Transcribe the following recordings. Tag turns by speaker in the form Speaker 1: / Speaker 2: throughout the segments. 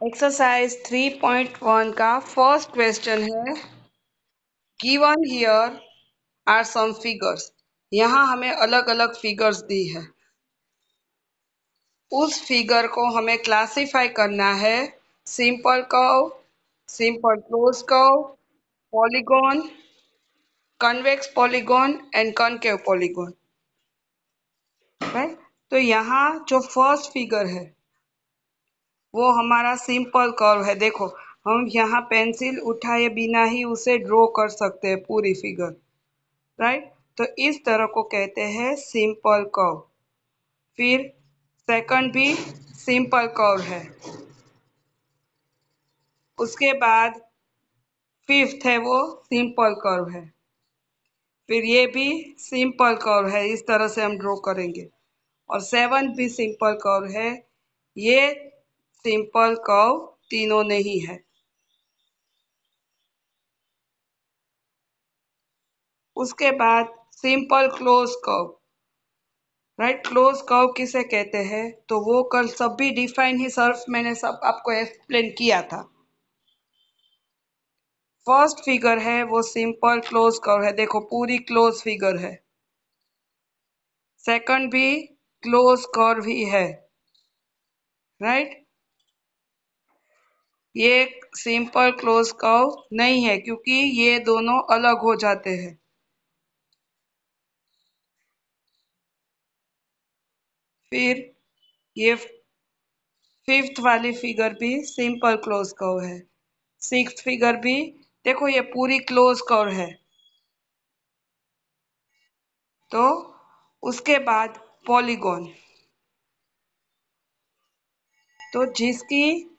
Speaker 1: Exercise 3.1 का first question है given here are some figures. यहाँ हमें अलग अलग फिगर्स दी है। उस फिगर को हमें क्लासिफाई करना है simple curve, simple close curve, polygon, convex polygon and concave polygon. Right. तो यहाँ जो फर्स्ट फिगर है वो हमारा सिंपल कर्व है। देखो, हम यहाँ पेंसिल उठाए बिना ही उसे ड्रॉ कर सकते हैं पूरी फिगर। राइट। तो इस तरह को कहते हैं सिंपल कर्व। फिर सेकंड भी सिंपल कर्व है। उसके बाद फिफ्थ है वो सिंपल कर्व है। फिर ये भी सिंपल कर्व है, इस तरह से हम ड्रॉ करेंगे। और सेवंथ भी सिंपल कर्व है। ये सिंपल कर्व तीनों नहीं है। उसके बाद simple close curve. Right. Close curve किसे कहते हैं? तो वो कल सभी डिफाइन ही सर्फ मैंने सब आपको एक्सप्लेन किया था। फर्स्ट फिगर है वो सिंपल क्लोज कर्व है। देखो, पूरी क्लोज फिगर है। सेकंड भी क्लोज कर्व ही है। राइट। ये सिंपल क्लोज कर्व नहीं है क्योंकि ये दोनों अलग हो जाते हैं। फिर ये फिफ्थ वाली फिगर भी सिंपल क्लोज कर्व है। सिक्स्थ फिगर भी देखो, ये पूरी क्लोज कर्व है। तो उसके बाद पॉलीगॉन। तो जिसकी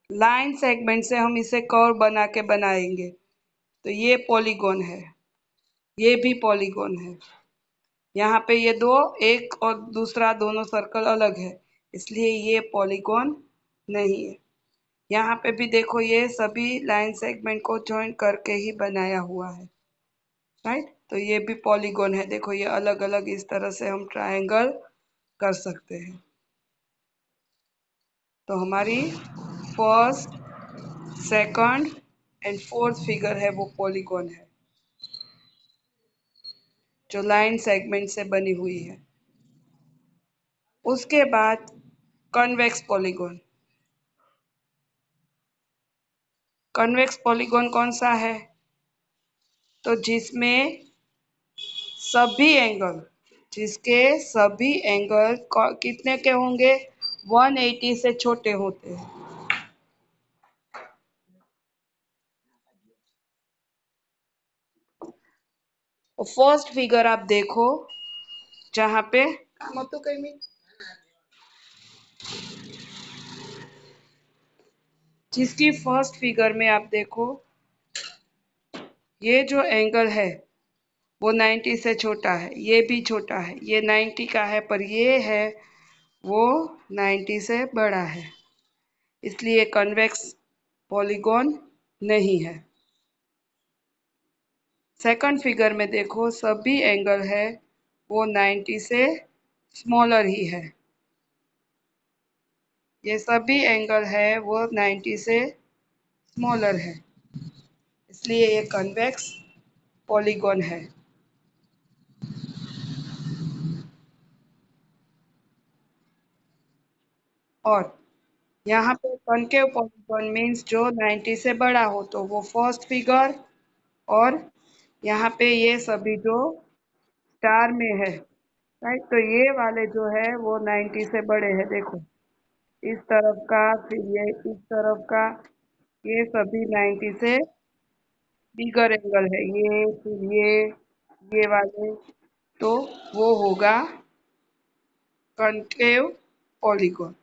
Speaker 1: लाइन सेगमेंट से हम इसे कर्व बना के बनाएंगे, तो ये पॉलीगॉन है। ये भी पॉलीगॉन है। यहाँ पे ये दो, एक और दूसरा, दोनों सर्कल अलग है, इसलिए ये पॉलीगॉन नहीं है। यहाँ पे भी देखो, ये सभी लाइन सेगमेंट को जॉइन करके ही बनाया हुआ है। राइट। तो ये भी पॉलीगॉन है। देखो, ये अलग अलग इस तरह से हम ट्रायंगल कर सकते हैं। तो हमारी first, second and fourth figure है वो पॉलीगॉन है, जो लाइन सेगमेंट से बनी हुई है। उसके बाद कन्वेक्स पॉलीगॉन। कन्वेक्स पॉलीगॉन कौन सा है? तो जिसमें सभी एंगल, जिसके सभी एंगल कितने के होंगे? 180 से छोटे होते हैं। फर्स्ट फिगर आप देखो, जहाँ पे जिसकी फर्स्ट फिगर में आप देखो, ये जो एंगल है वो 90 से छोटा है, ये भी छोटा है, ये 90 का है, पर ये है वो 90 से बड़ा है, इसलिए कन्वेक्स पॉलीगॉन नहीं है। सेकंड फिगर में देखो, सभी एंगल है वो 90 से स्मॉलर ही है। ये सभी एंगल है वो 90 से स्मॉलर है, इसलिए ये कन्वेक्स पॉलीगॉन है। और यहाँ पे कॉनकेव पॉलीगॉन मीन्स जो 90 से बड़ा हो, तो वो फर्स्ट फिगर। और यहाँ पे ये सभी जो स्टार में है, राइट, तो ये वाले जो है वो 90 से बड़े हैं। देखो, इस तरफ का, फिर ये इस तरफ का, ये सभी 90 से बिगर एंगल है। ये, फिर ये वाले, तो वो होगा कॉनकेव पॉलीगॉन।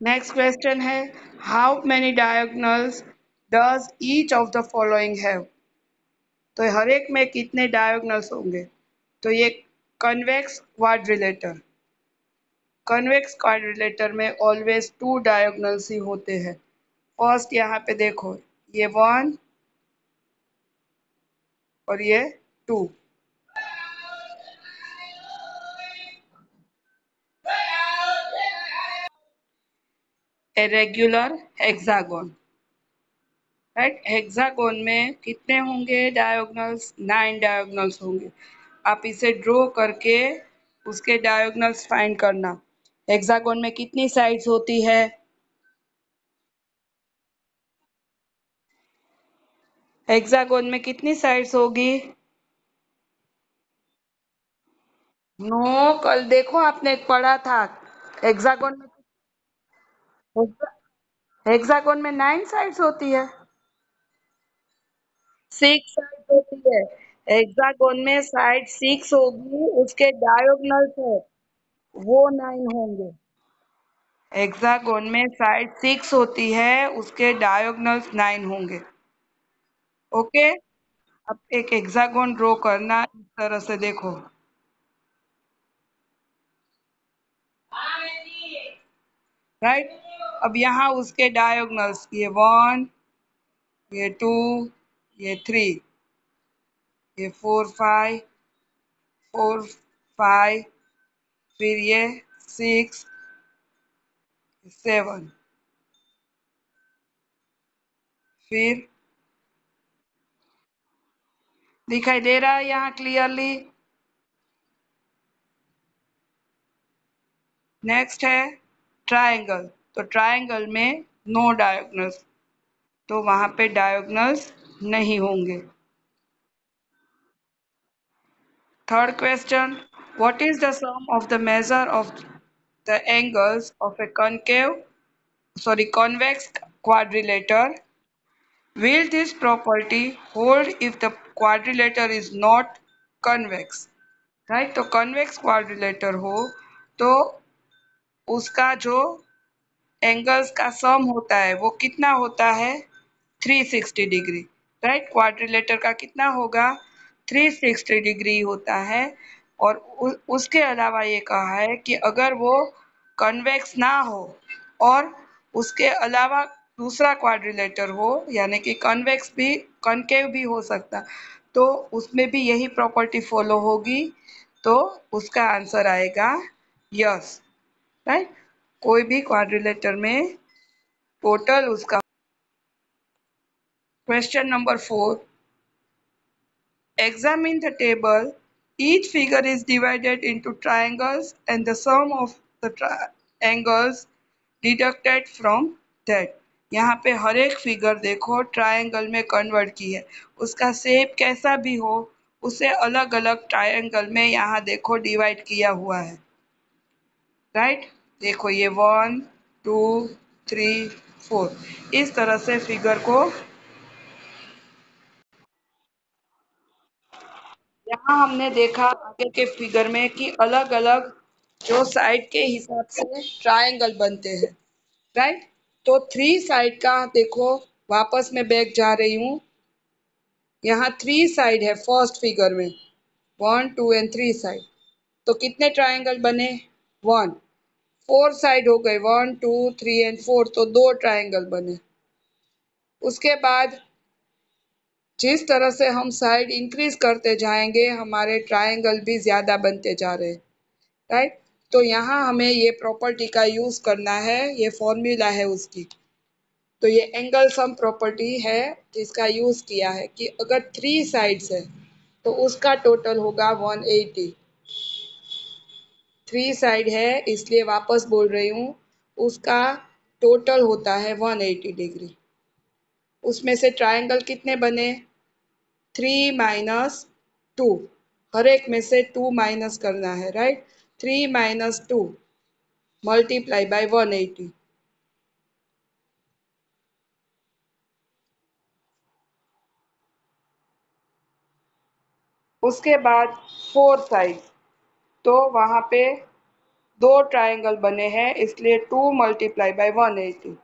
Speaker 1: नेक्स्ट क्वेश्चन है, how many diagonals does each of the following have? तो हर एक में कितने डायगोनल्स होंगे? तो ये कन्वेक्स क्वाड्रिलेटर, कन्वेक्स क्वाड्रिलेटर में ऑलवेज 2 डायगोनल्स ही होते हैं। फर्स्ट यहाँ पे देखो, ये 1 और ये 2। A regular hexagon, right. Hexagon में कितने होंगे डायगोनल्स? 9 डायगोनल्स होंगे। आप इसे ड्रॉ करके उसके डायगोनल्स फाइंड करना। हेक्सागोन में कितनी साइड्स होती है? हेक्सागोन में कितनी साइड्स होगी? नो, कल देखो आपने पढ़ा था। हेक्सागोन में हेक्सागोन में 9 साइड्स होती है। 6 साइड्स होती है। हेक्सागोन में साइड 6 होगी, उसके डायगोनल्स है वो 9 होंगे। हेक्सागोन में साइड 6 होती है, उसके डायगोनल्स 9 होंगे। ओके। अब एक हेक्सागोन ड्रॉ करना इस तरह से, देखो, राइट। अब यहाँ उसके डायगोनल्स, ये 1, ये 2, ये 3, ये 4 5, 4 5, फिर ये 6 7, फिर दिखाई दे रहा है यहाँ क्लियरली? नेक्स्ट है ट्रायंगल। तो ट्रायंगल में नो डायगोनल्स, तो वहां पे डायगोनल्स नहीं होंगे। Third question, what is the sum of the measure of the angles of a convex quadrilateral? Will this property hold if the quadrilateral is not convex? Right. तो convex quadrilateral हो तो उसका जो एंगल्स का सम होता है वो कितना होता है? 360 डिग्री, राइट। क्वाड्रिलेटर का कितना होगा? 360 डिग्री होता है। और उसके अलावा ये कहा है कि अगर वो कन्वेक्स ना हो और उसके अलावा दूसरा क्वाड्रिलेटर हो, यानी कि कन्वेक्स भी कनकेव भी हो सकता, तो उसमें भी यही प्रॉपर्टी फॉलो होगी। तो उसका आंसर आएगा यस, राइट। कोई भी क्वाड्रिलेटर में टोटल उसका। Question number 4, examine the table. Each figure is divided into triangles and the sum of the angles deducted from that. यहाँ पे हर एक फिगर देखो ट्रायंगल में कन्वर्ट की है, उसका शेप कैसा भी हो उसे अलग अलग ट्रायंगल में यहाँ देखो डिवाइड किया हुआ है, राइट। देखो ये 1 2 3 4, इस तरह से फिगर को यहाँ हमने देखा आगे के फिगर में कि अलग अलग जो साइड के हिसाब से ट्रायंगल बनते हैं, राइट। तो 3 साइड का देखो, वापस मैं बैक जा रही हूँ। यहाँ 3 साइड है फर्स्ट फिगर में, 1 2 एंड 3 साइड। तो कितने ट्रायंगल बने? 1। 4 साइड हो गए, 1 2 3 एंड 4, तो 2 ट्रायंगल बने। उसके बाद जिस तरह से हम साइड इंक्रीज करते जाएंगे हमारे ट्रायंगल भी ज्यादा बनते जा रहे हैं, राइट। तो यहाँ हमें ये प्रॉपर्टी का यूज करना है, ये फॉर्मूला है उसकी। तो ये एंगल सम प्रॉपर्टी है जिसका यूज किया है कि अगर 3 साइड्स है तो उसका टोटल होगा 180। 3 साइड है इसलिए वापस बोल रही हूँ, उसका टोटल होता है 180 डिग्री। उसमें से ट्रायंगल कितने बने? 3 माइनस 2, हर एक में से 2 माइनस करना है, राइट। 3 minus 2 multiply by 180। उसके बाद 4 साइड, तो वहां पे 2 ट्रायंगल बने हैं इसलिए 2 मल्टीप्लाई बाय 180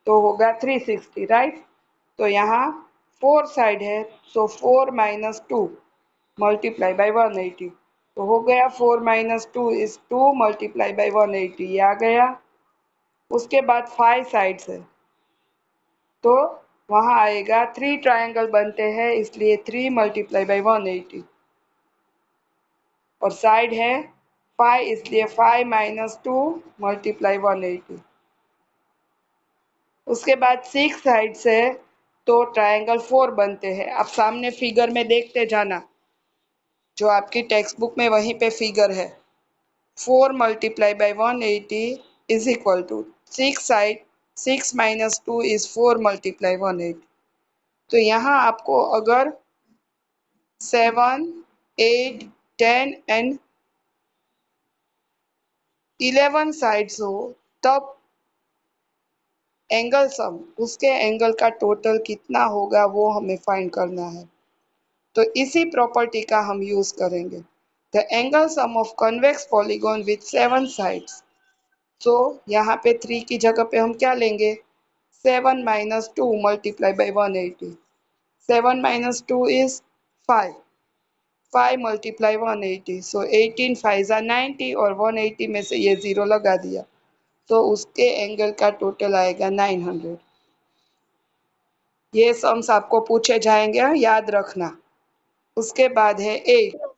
Speaker 1: तो होगा 360, राइट। तो यहाँ 4 साइड है, सो 4 माइनस 2 मल्टीप्लाई बाय 180, तो हो गया 4 माइनस 2 इज 2 मल्टीप्लाई बाय 180, ये आ गया। उसके बाद 5 साइड्स है तो वहाँ आएगा 3 ट्रायंगल बनते हैं इसलिए 3 मल्टीप्लाई बाय 180, और साइड है 5 इसलिए 5 माइनस 2 मल्टीप्लाई 180। उसके बाद 6 साइड से तो ट्रायंगल 4 बनते हैं। आप सामने फिगर में देखते जाना, जो आपकी टेक्स्ट बुक में वहीं पे फिगर है। 4 multiplied by 180 is equal to 6 side 6 minus 2 is 4 multiplied 180। तो यहाँ आपको अगर 7, 8, 10 एंड 11 साइड्स हो तब एंगल सम, उसके एंगल का टोटल कितना होगा वो हमें फाइंड करना है। तो इसी प्रॉपर्टी का हम यूज करेंगे। The angle sum of convex polygon with 7 sides. तो यहाँ पे 3 की जगह पे हम क्या लेंगे, 7 minus 2 multiplied by 180। 7 minus 2 is 5। 5 multiply 180, so 18 5 are 90 और 180 में से ये 0 लगा दिया, तो उसके एंगल का टोटल आएगा 900। ये सम्स आपको पूछे जाएंगे, याद रखना। उसके बाद है 8।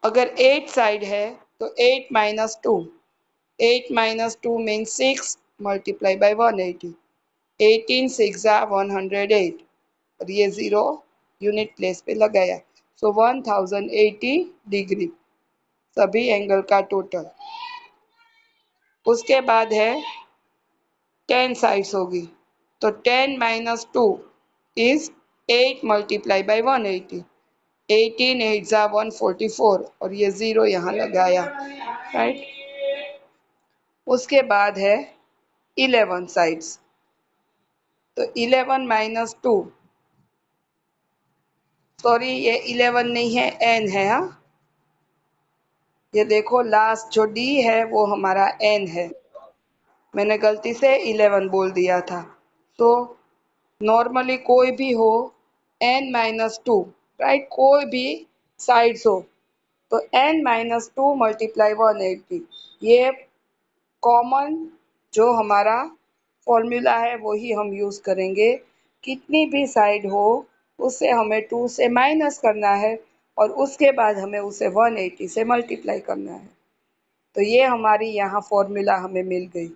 Speaker 1: अगर 8 साइड है तो 8 minus 2, 8 minus 2 means 6 multiply by 180। 18 6 are 108 और ये 0 यूनिट प्लेस पे लगाया, सो 1080 डिग्री सभी एंगल का टोटल। उसके बाद है 10 साइड्स होगी, तो 10 minus 2 is 8 multiply by 180। 18 8 are 144 और ये 0 यहाँ लगाया, राइट। उसके बाद है 11 साइड्स, तो 11 minus 2, सॉरी ये 11 नहीं है, n है। हाँ, ये देखो लास्ट जो d है वो हमारा n है, मैंने गलती से 11 बोल दिया था। तो नॉर्मली कोई भी हो n माइनस 2, राइट, कोई भी साइड्स हो तो n माइनस 2 मल्टीप्लाई 180, ये कॉमन जो हमारा फॉर्मूला है वही हम यूज करेंगे। कितनी भी साइड हो उससे हमें 2 से माइनस करना है और उसके बाद हमें उसे 180 से मल्टीप्लाई करना है। तो ये हमारी यहाँ फॉर्मूला हमें मिल गई।